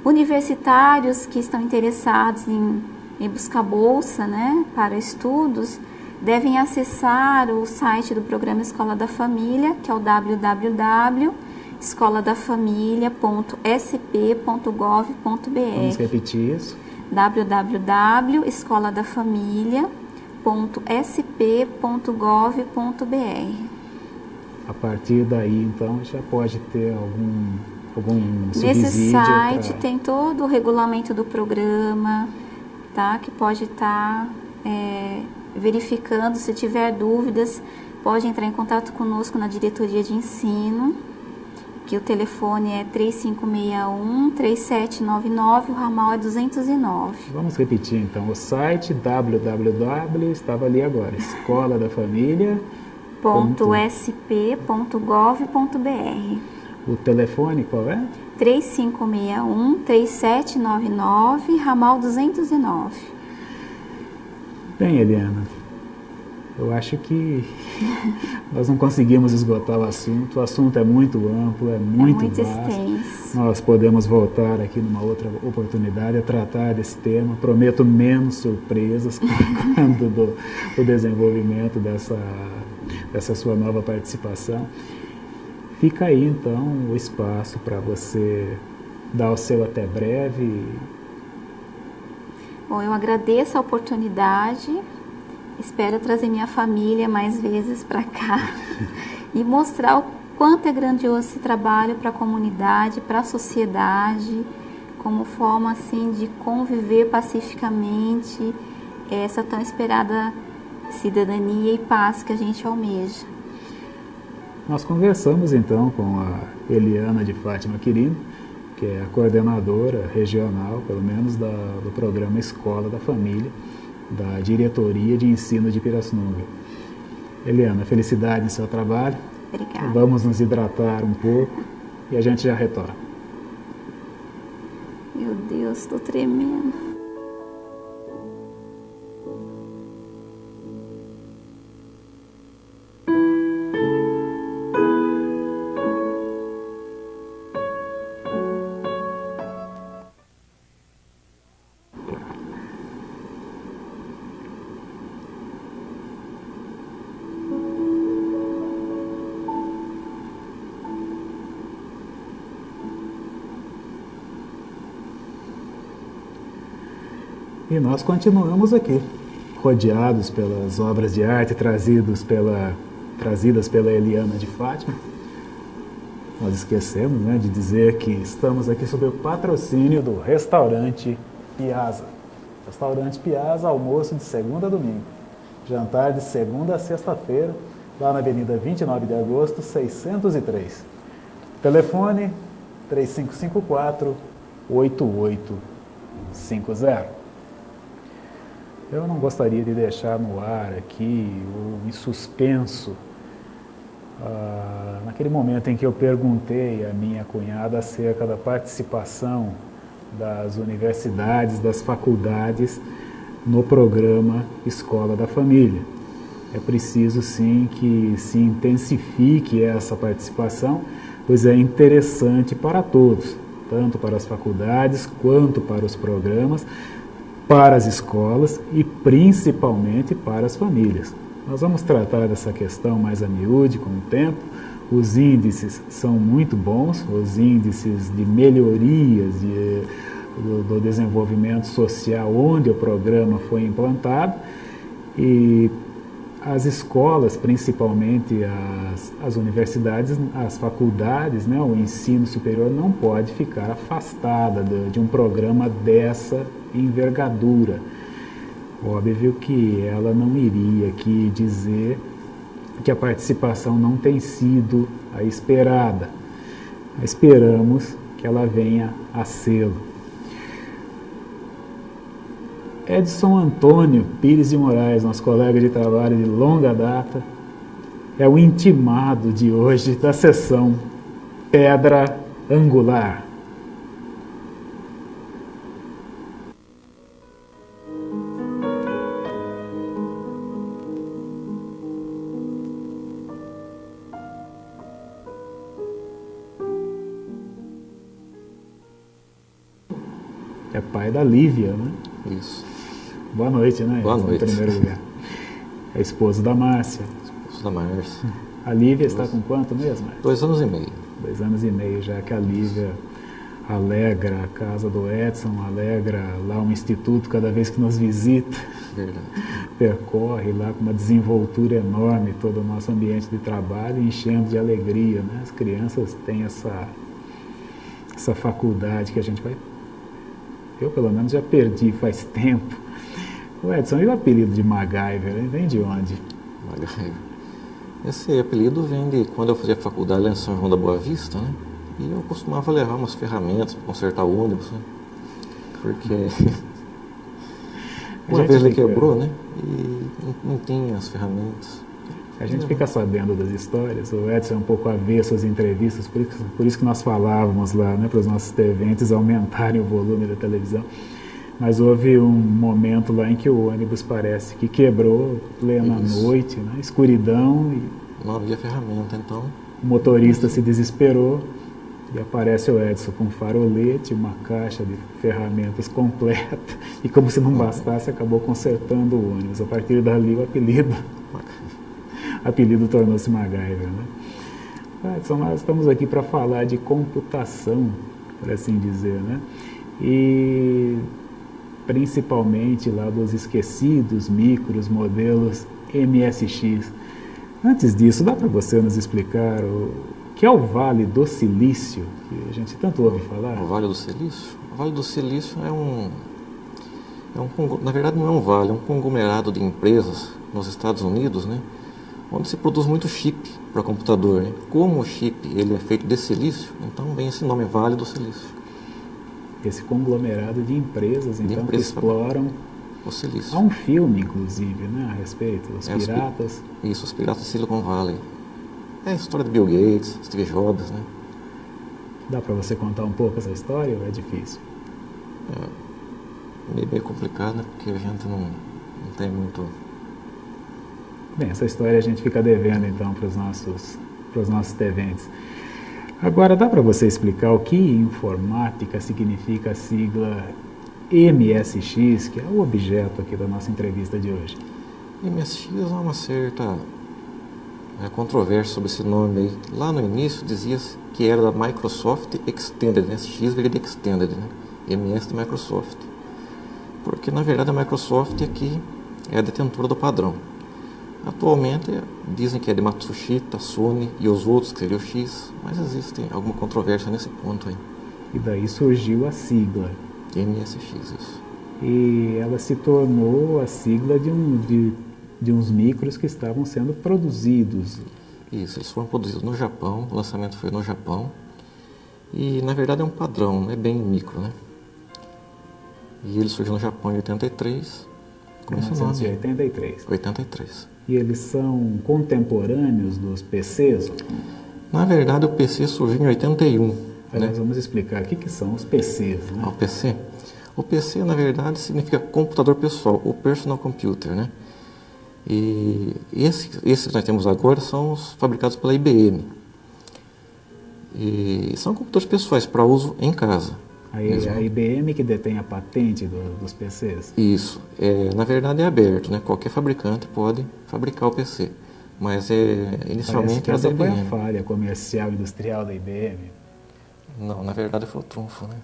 Universitários que estão interessados em buscar bolsa, né, para estudos, devem acessar o site do Programa Escola da Família, que é o www.escoladafamilia.sp.gov.br. Vamos repetir isso. www.escoladafamilia.sp.gov.br. A partir daí, então, já pode ter algum subsídio. Nesse site tem todo o regulamento do programa, tá? Que pode estar verificando. Se tiver dúvidas, pode entrar em contato conosco na diretoria de ensino, que o telefone é 3561-3799, o ramal é 209. Vamos repetir então, o site estava ali agora, escoladafamilia.sp.gov.br. O telefone qual é? 3561-3799, ramal 209. Bem, Eliana, eu acho que nós não conseguimos esgotar o assunto é muito amplo, é muito vasto. Extenso. Nós podemos voltar aqui numa outra oportunidade a tratar desse tema, prometo menos surpresas quando do desenvolvimento dessa sua nova participação. Fica aí então o espaço para você dar o seu até breve. Bom, eu agradeço a oportunidade Espero trazer minha família mais vezes para cá e mostrar o quanto é grandioso esse trabalho para a comunidade, para a sociedade, como forma assim de conviver pacificamente, essa tão esperada cidadania e paz que a gente almeja. Nós conversamos então com a Eliana de Fátima Quirino, que é a coordenadora regional, pelo menos do programa Escola da Família, da Diretoria de Ensino de Pirassununga. Eliana, felicidade no seu trabalho. Obrigada. Vamos nos hidratar um pouco e a gente já retorna. Meu Deus, estou tremendo. E nós continuamos aqui, rodeados pelas obras de arte trazidas pela Eliana de Fátima. Nós esquecemos, né, de dizer que estamos aqui sob o patrocínio do Restaurante Piazza. Restaurante Piazza, almoço de segunda a domingo. Jantar de segunda a sexta-feira, lá na Avenida 29 de Agosto, 603. Telefone 3554-8850. Eu não gostaria de deixar no ar aqui, ou em suspenso, naquele momento em que eu perguntei à minha cunhada acerca da participação das universidades, das faculdades no programa Escola da Família. É preciso sim que se intensifique essa participação, pois é interessante para todos, tanto para as faculdades quanto para os programas, para as escolas e principalmente para as famílias. Nós vamos tratar dessa questão mais a miúde com o tempo. Os índices são muito bons, os índices de melhorias do desenvolvimento social onde o programa foi implantado, e as escolas, principalmente as universidades, as faculdades, né, o ensino superior não pode ficar afastada de um programa dessa envergadura. Óbvio que ela não iria aqui dizer que a participação não tem sido a esperada. Esperamos que ela venha a sê-lo. Edson Antônio Pires de Moraes, nosso colega de trabalho de longa data, é o intimado de hoje da sessão Pedra Angular. É pai da Lívia, né? Isso. Boa noite, né? Boa noite. Em primeiro lugar. É esposo da Márcia. Esposo da Márcia. A Lívia está com quanto mesmo, Márcia? 2 anos e meio. 2 anos e meio, já que a Lívia alegra a casa do Edson, alegra lá um instituto cada vez que nos visita. Verdade. Percorre lá com uma desenvoltura enorme todo o nosso ambiente de trabalho, enchendo de alegria, né? As crianças têm essa faculdade que a gente vai... Eu, pelo menos, já perdi faz tempo. O Edson, e o apelido de MacGyver, ele vem de onde? MacGyver. Esse apelido vem de quando eu fazia faculdade lá em São João da Boa Vista, né? E eu costumava levar umas ferramentas para consertar o ônibus, né? Porque uma vez ele quebrou, né? E não tinha as ferramentas. A gente fica sabendo das histórias. O Edson é um pouco avesso às entrevistas, por isso que nós falávamos lá, né, para os nossos TVentes aumentarem o volume da televisão. Mas houve um momento lá em que o ônibus parece que quebrou, plena noite, né, escuridão. E não havia ferramenta, então. O motorista se desesperou e aparece o Edson com um farolete, uma caixa de ferramentas completa. E como se não bastasse, acabou consertando o ônibus. A partir dali, o apelido tornou-se MacGyver, né? Edson, nós estamos aqui para falar de computação, por assim dizer, né? E principalmente lá dos esquecidos micros modelos MSX. Antes disso, dá para você nos explicar o que é o Vale do Silício, que a gente tanto ouve falar? O Vale do Silício? O Vale do Silício na verdade não é um vale, é um conglomerado de empresas nos Estados Unidos, né, onde se produz muito chip para computador, né? Como o chip ele é feito de silício, então vem esse nome, Vale do Silício. Esse conglomerado de empresas, então, que exploram o silício. Há um filme, inclusive, né, a respeito, Os Piratas. Isso, Os Piratas de Silicon Valley. É a história de Bill Gates, Steve Jobs, né? Dá para você contar um pouco essa história ou é difícil? É meio complicado, né? Porque a gente não tem muito... Bem, essa história a gente fica devendo, então, para os nossos TVentes. Agora, dá para você explicar o que em informática significa a sigla MSX, que é o objeto aqui da nossa entrevista de hoje? MSX há uma certa controvérsia sobre esse nome aí. Lá no início dizia-se que era da Microsoft Extended, né? X veio de Extended, né? MS de Microsoft. Porque, na verdade, a Microsoft aqui é a detentora do padrão. Atualmente, dizem que é de Matsushita, Sony e os outros, que seria o X, mas existe alguma controvérsia nesse ponto aí. E daí surgiu a sigla. MSX, isso. E ela se tornou a sigla de uns micros que estavam sendo produzidos. Isso, eles foram produzidos no Japão, o lançamento foi no Japão. E, na verdade, é um padrão, não é bem micro, né? E ele surgiu no Japão em 83. Como é esse nome? 1983. 83. E eles são contemporâneos dos PCs? Na verdade, o PC surgiu em 81. Aí nós vamos explicar o que são os PCs, né? O PC? O PC, na verdade, significa computador pessoal, o Personal Computer, né? E esses que nós temos agora são os fabricados pela IBM. E são computadores pessoais para uso em casa. A IBM que detém a patente dos PCs? Isso. Na verdade é aberto, né? Qualquer fabricante pode fabricar o PC. Mas inicialmente que essa foi a falha comercial industrial da IBM. Não, na verdade foi o trunfo, né?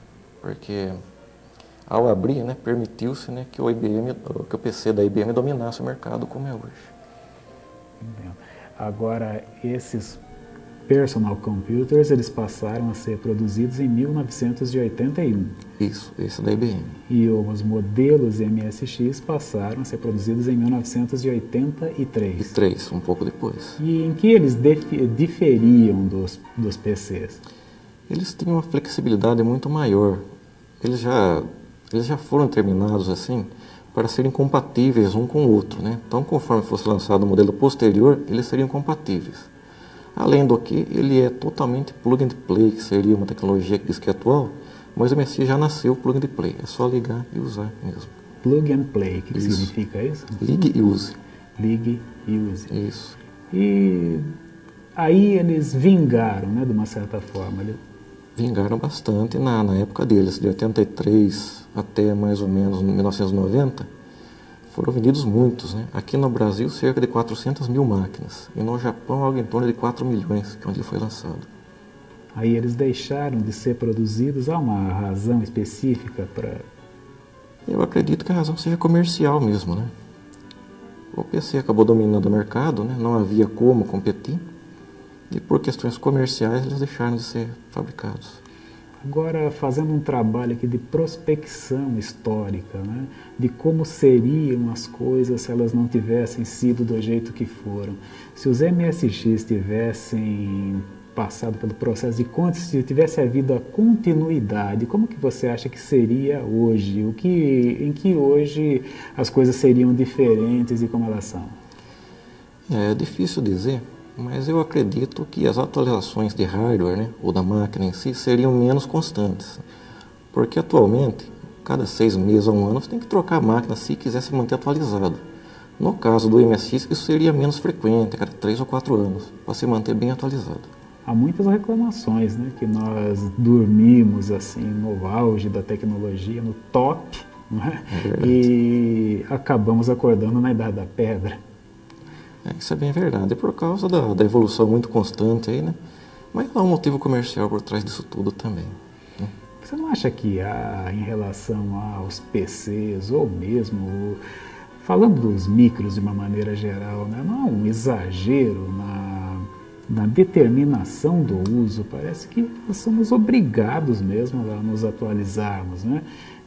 Porque ao abrir, né, permitiu-se, né, que o PC da IBM dominasse o mercado como é hoje. Agora, esses personal computers, eles passaram a ser produzidos em 1981. Isso, esse é da IBM. E os modelos MSX passaram a ser produzidos em 1983. Um pouco depois. E em que eles diferiam dos PCs? Eles tinham uma flexibilidade muito maior. Eles já foram terminados assim para serem compatíveis um com o outro, né? Então, conforme fosse lançado o modelo posterior, eles seriam compatíveis. Além do que, ele é totalmente plug and play, que seria uma tecnologia que diz que é atual, mas o MSX já nasceu plug and play, é só ligar e usar mesmo. Plug and play, o que significa isso? Ligue e use. Ligue e use. Isso. E aí eles vingaram, né, de uma certa forma. Vingaram bastante na época deles, de 83 até mais ou menos 1990, foram vendidos muitos, né? Aqui no Brasil, cerca de 400 mil máquinas. E no Japão, algo em torno de 4 milhões, que é onde ele foi lançado. Aí eles deixaram de ser produzidos. Há uma razão específica para... Eu acredito que a razão seja comercial mesmo, né? O PC acabou dominando o mercado, né? Não havia como competir. E por questões comerciais, eles deixaram de ser fabricados. Agora, fazendo um trabalho aqui de prospecção histórica, né, de como seriam as coisas se elas não tivessem sido do jeito que foram. Se os MSX tivessem passado pelo processo se tivesse havido a continuidade, como que você acha que seria hoje? Em que hoje as coisas seriam diferentes e como elas são? É difícil dizer. Mas eu acredito que as atualizações de hardware, né, ou da máquina em si, seriam menos constantes. Porque atualmente, cada 6 meses a 1 ano, você tem que trocar a máquina se quiser se manter atualizado. No caso do MSX, isso seria menos frequente, a cada 3 ou 4 anos, para se manter bem atualizado. Há muitas reclamações, né, que nós dormimos assim, no auge da tecnologia, no top, né, e acabamos acordando na Idade da Pedra. Isso é bem verdade, é por causa da evolução muito constante aí, né? Mas há um motivo comercial por trás disso tudo também. Né? Você não acha que em relação aos PCs, ou mesmo falando dos micros de uma maneira geral, né, não há um exagero na determinação do uso? Parece que nós somos obrigados mesmo a nos atualizarmos, né?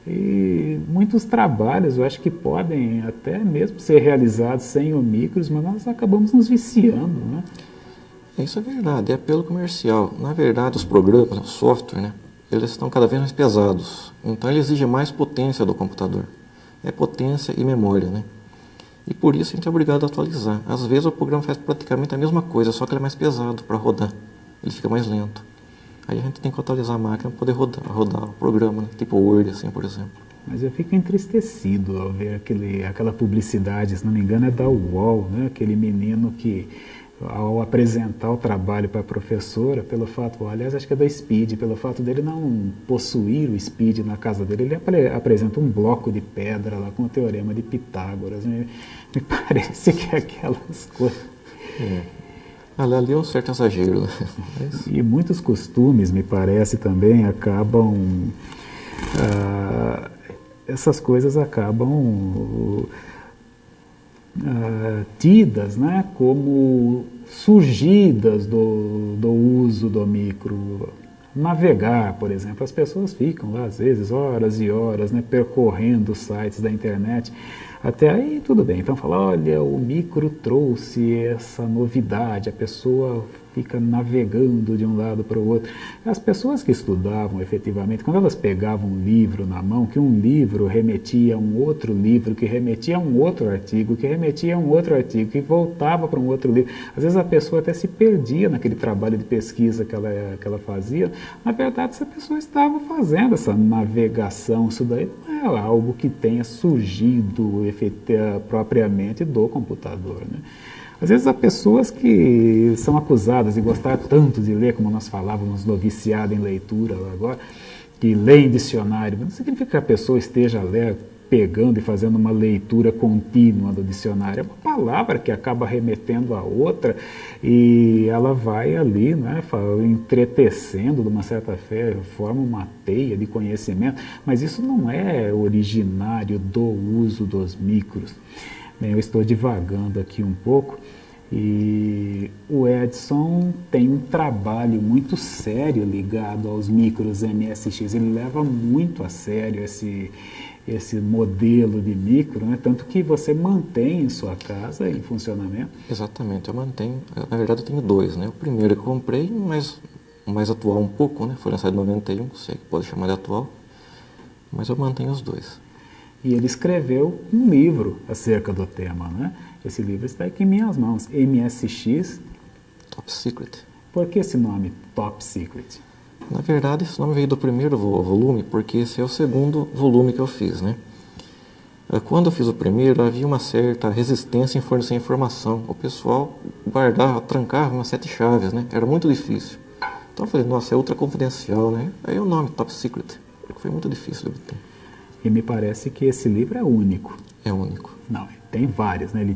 E muitos trabalhos eu acho que podem até mesmo ser realizados sem o micros, mas nós acabamos nos viciando, né? Isso é verdade, é apelo comercial. Na verdade, os programas, o software, né, eles estão cada vez mais pesados. Então, ele exige mais potência do computador. É potência e memória, né? E por isso a gente é obrigado a atualizar. Às vezes o programa faz praticamente a mesma coisa, só que ele é mais pesado para rodar. Ele fica mais lento. Aí a gente tem que atualizar a máquina para poder rodar o programa, né? Tipo Word, assim, por exemplo. Mas eu fico entristecido ao ver aquela publicidade, se não me engano é da UOL, né? Aquele menino que, ao apresentar o trabalho para a professora, aliás, acho que é da Speed, pelo fato dele não possuir o Speed na casa dele, ele apresenta um bloco de pedra lá com o teorema de Pitágoras. Me parece que é aquelas coisas. Ali é um certo exagero, né? E muitos costumes, me parece, também acabam... essas coisas acabam... tidas, né, como surgidas do uso do micro. Navegar, por exemplo, as pessoas ficam lá às vezes horas e horas, né, percorrendo os sites da internet. Até aí tudo bem, então fala, olha, o micro trouxe essa novidade, a pessoa fica navegando de um lado para o outro. As pessoas que estudavam efetivamente, quando elas pegavam um livro na mão, que um livro remetia a um outro livro, que remetia a um outro artigo, que remetia a um outro artigo, que voltava para um outro livro, às vezes a pessoa até se perdia naquele trabalho de pesquisa que ela fazia. Na verdade, essa pessoa estava fazendo essa navegação, isso daí não é algo que tenha surgido propriamente do computador, né? Às vezes há pessoas que são acusadas de gostar tanto de ler, como nós falávamos do viciado em leitura agora, que lê em dicionário. Não significa que a pessoa esteja pegando e fazendo uma leitura contínua do dicionário. É uma palavra que acaba remetendo a outra e ela vai ali, né, entretecendo de uma certa forma uma teia de conhecimento, mas isso não é originário do uso dos micros. Bem, eu estou divagando aqui um pouco e o Edson tem um trabalho muito sério ligado aos micros MSX. Ele leva muito a sério esse modelo de micro, né? Tanto que você mantém em sua casa em funcionamento. Exatamente, eu mantenho. Na verdade, eu tenho dois, né? O primeiro que eu comprei, mas o mais atual um pouco, né? Foi lançado em 91, se é que pode chamar de atual, mas eu mantenho os dois. E ele escreveu um livro acerca do tema, né? Esse livro está aqui em minhas mãos, MSX Top Secret. Por que esse nome, Top Secret? Na verdade, esse nome veio do primeiro volume, porque esse é o segundo volume que eu fiz, né? Quando eu fiz o primeiro, havia uma certa resistência em fornecer informação. O pessoal guardava, trancava umas 7 chaves, né? Era muito difícil. Então eu falei, nossa, é ultra confidencial, né? Aí o nome, Top Secret, foi muito difícil de obter. E me parece que esse livro é único. É único. Não, tem vários, né?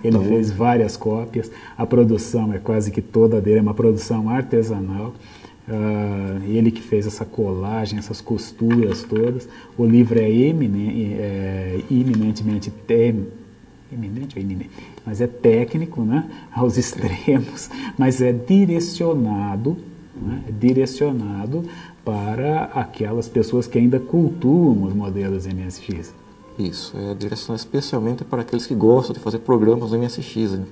Ele fez várias cópias. A produção é quase que toda dele, é uma produção artesanal. Ele que fez essa colagem, essas costuras todas. O livro é eminentemente mas é técnico, né? Aos extremos, mas é direcionado, né? Direcionado para aquelas pessoas que ainda cultuam os modelos MSX. Isso, é direcionado especialmente para aqueles que gostam de fazer programas no MSX. Né?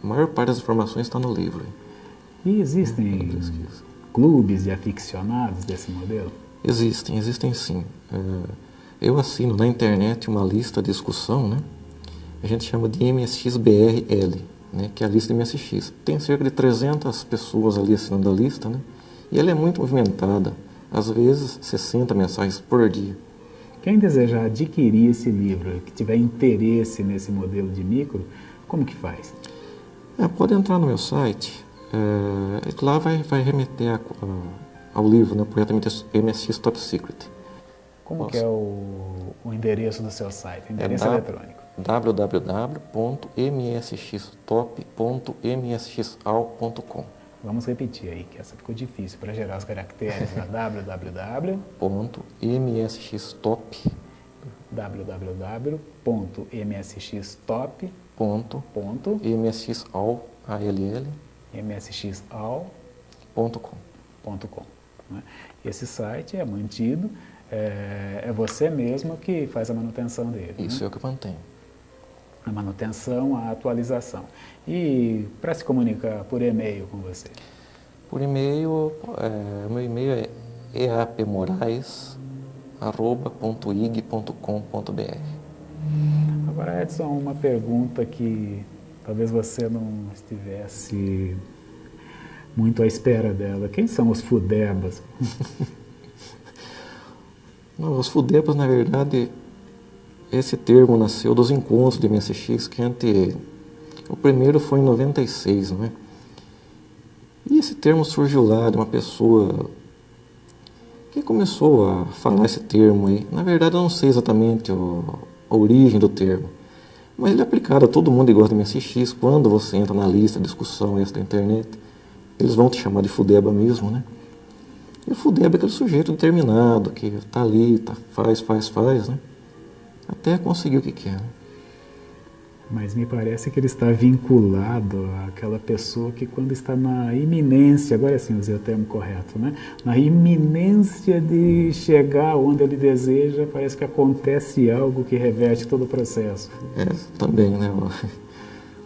A maior parte das informações está no livro. E existem clubes de aficionados desse modelo? Existem sim. Eu assino na internet uma lista de discussão, né? A gente chama de MSXBRL, né? Que é a lista de MSX. Tem cerca de 300 pessoas ali assinando a lista, né? E ela é muito movimentada, às vezes 60 mensagens por dia. Quem desejar adquirir esse livro, que tiver interesse nesse modelo de micro, como que faz? Pode entrar no meu site, lá vai remeter ao livro, né, projetamente MSX Top Secret. Como que é o endereço do seu site, endereço eletrônico? www.msxtop.msxal.com. Vamos repetir aí, que essa ficou difícil para gerar os caracteres. .msxtop www.msxtop.msxall.com. Né? Esse site é mantido, é você mesmo que faz a manutenção dele. Isso, né? eu que mantenho. A manutenção, a atualização. E para se comunicar por e-mail com você? Por e-mail, meu e-mail é eapmorais@ig.com.br. Agora, Edson, uma pergunta que talvez você não estivesse muito à espera dela. Quem são os Fudebas? Não, os Fudebas, na verdade, esse termo nasceu dos encontros de MSX, o primeiro foi em 96, não é? E esse termo surgiu lá de uma pessoa que começou a falar esse termo aí. Na verdade, eu não sei exatamente a origem do termo, mas ele é aplicado a todo mundo que gosta de MSX. Quando você entra na lista de discussão essa da internet, eles vão te chamar de Fudeba mesmo, né? E o Fudeba é aquele sujeito determinado, que está ali, faz, né? Até conseguir o que quer. Né? Mas me parece que ele está vinculado àquela pessoa que quando está na iminência, agora sim usei o termo correto, né? Na iminência de chegar onde ele deseja, parece que acontece algo que reverte todo o processo. Também, né?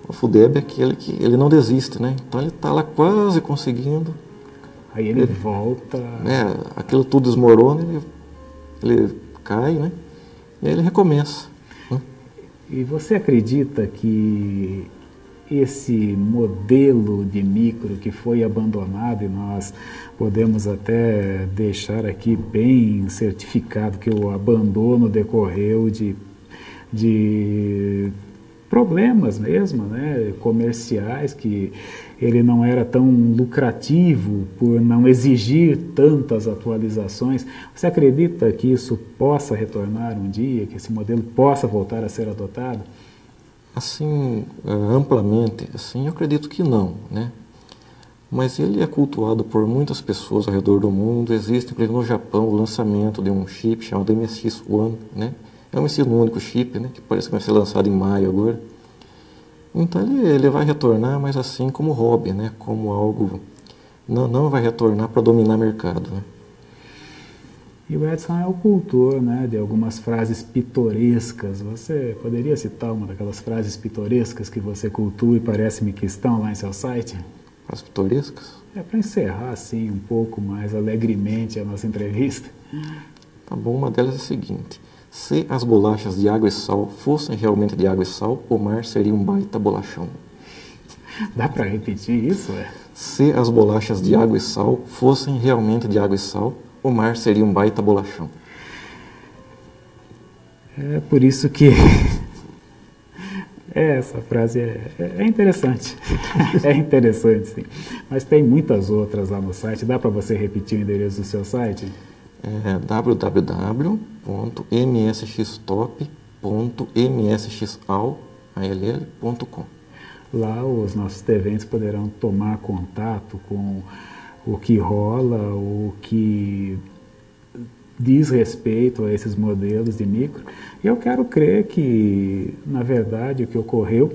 O Fudeba é aquele que ele não desiste, né? Então ele está lá quase conseguindo. Aí ele volta... aquilo tudo desmorona, ele cai, né? E aí ele recomeça. E você acredita que esse modelo de micro que foi abandonado, e nós podemos até deixar aqui bem certificado que o abandono decorreu de problemas mesmo, né, comerciais, que ele não era tão lucrativo por não exigir tantas atualizações. Você acredita que isso possa retornar um dia, que esse modelo possa voltar a ser adotado? Assim, amplamente, assim, eu acredito que não, né? Mas ele é cultuado por muitas pessoas ao redor do mundo. Existe, inclusive no Japão, o lançamento de um chip chamado MSX One, né? É um único chip, né? Que parece que vai ser lançado em maio agora. Então ele vai retornar, mas assim como hobby, né? Como algo... Não vai retornar para dominar o mercado, né? E o Edson é o cultor, né, de algumas frases pitorescas. Você poderia citar uma daquelas frases pitorescas que você cultua e parece-me que estão lá em seu site? Frases pitorescas? Para encerrar assim um pouco mais alegremente a nossa entrevista. Tá bom, uma delas é a seguinte: se as bolachas de água e sal fossem realmente de água e sal, o mar seria um baita bolachão. Dá para repetir isso? Se as bolachas de água e sal fossem realmente de água e sal, o mar seria um baita bolachão. É por isso que essa frase é interessante. É interessante, sim. Mas tem muitas outras lá no site. Dá para você repetir o endereço do seu site? www.msxtop.msxall.com. Lá os nossos TVentes poderão tomar contato com o que rola, o que diz respeito a esses modelos de micro. E eu quero crer que, na verdade, o que ocorreu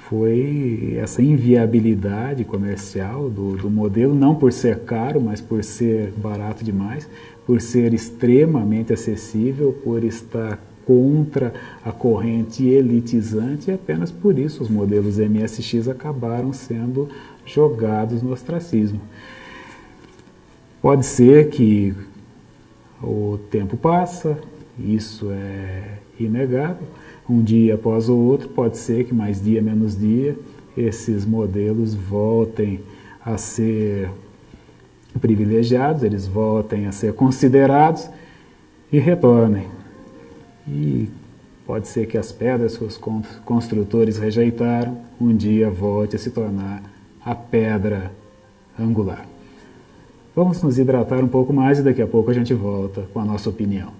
foi essa inviabilidade comercial do modelo, não por ser caro, mas por ser barato demais, por ser extremamente acessível, por estar contra a corrente elitizante, e apenas por isso os modelos MSX acabaram sendo jogados no ostracismo. Pode ser que o tempo passa, isso é inegável, um dia após o outro, pode ser que mais dia menos dia, esses modelos voltem a ser privilegiados, eles voltem a ser considerados e retornem. E pode ser que as pedras que os construtores rejeitaram, um dia volte a se tornar a pedra angular. Vamos nos hidratar um pouco mais e daqui a pouco a gente volta com a nossa opinião.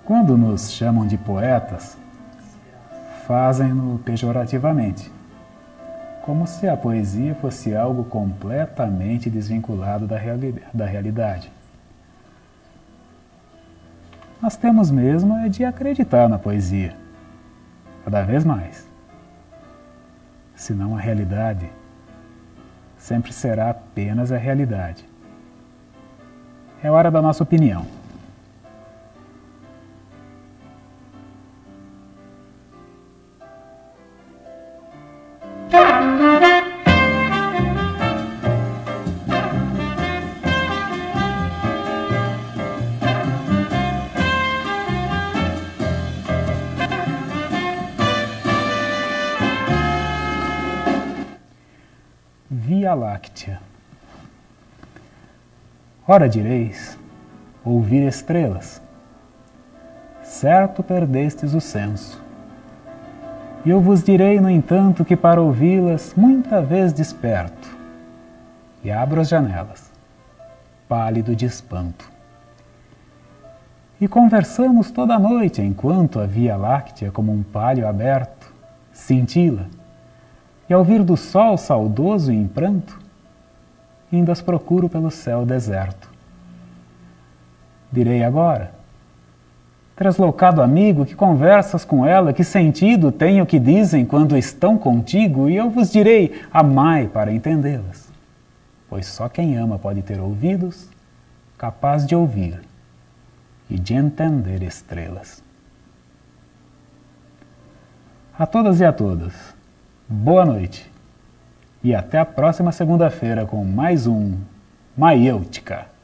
Quando nos chamam de poetas, fazem-no pejorativamente, como se a poesia fosse algo completamente desvinculado da realidade. Nós temos mesmo é de acreditar na poesia, cada vez mais. Senão a realidade sempre será apenas a realidade. É hora da nossa opinião. Via Láctea. Ora direis, ouvir estrelas. Certo perdestes o senso. E eu vos direi, no entanto, que para ouvi-las, muita vez desperto, e abro as janelas, pálido de espanto. E conversamos toda a noite, enquanto a Via Láctea, como um pálio aberto, cintila, e ao vir do sol saudoso e em pranto, ainda as procuro pelo céu deserto. Direi agora, translocado amigo, que conversas com ela, que sentido tem o que dizem quando estão contigo, e eu vos direi, amai para entendê-las, pois só quem ama pode ter ouvidos capaz de ouvir e de entender estrelas. A todas e a todos, boa noite e até a próxima segunda-feira com mais um Maiêutica.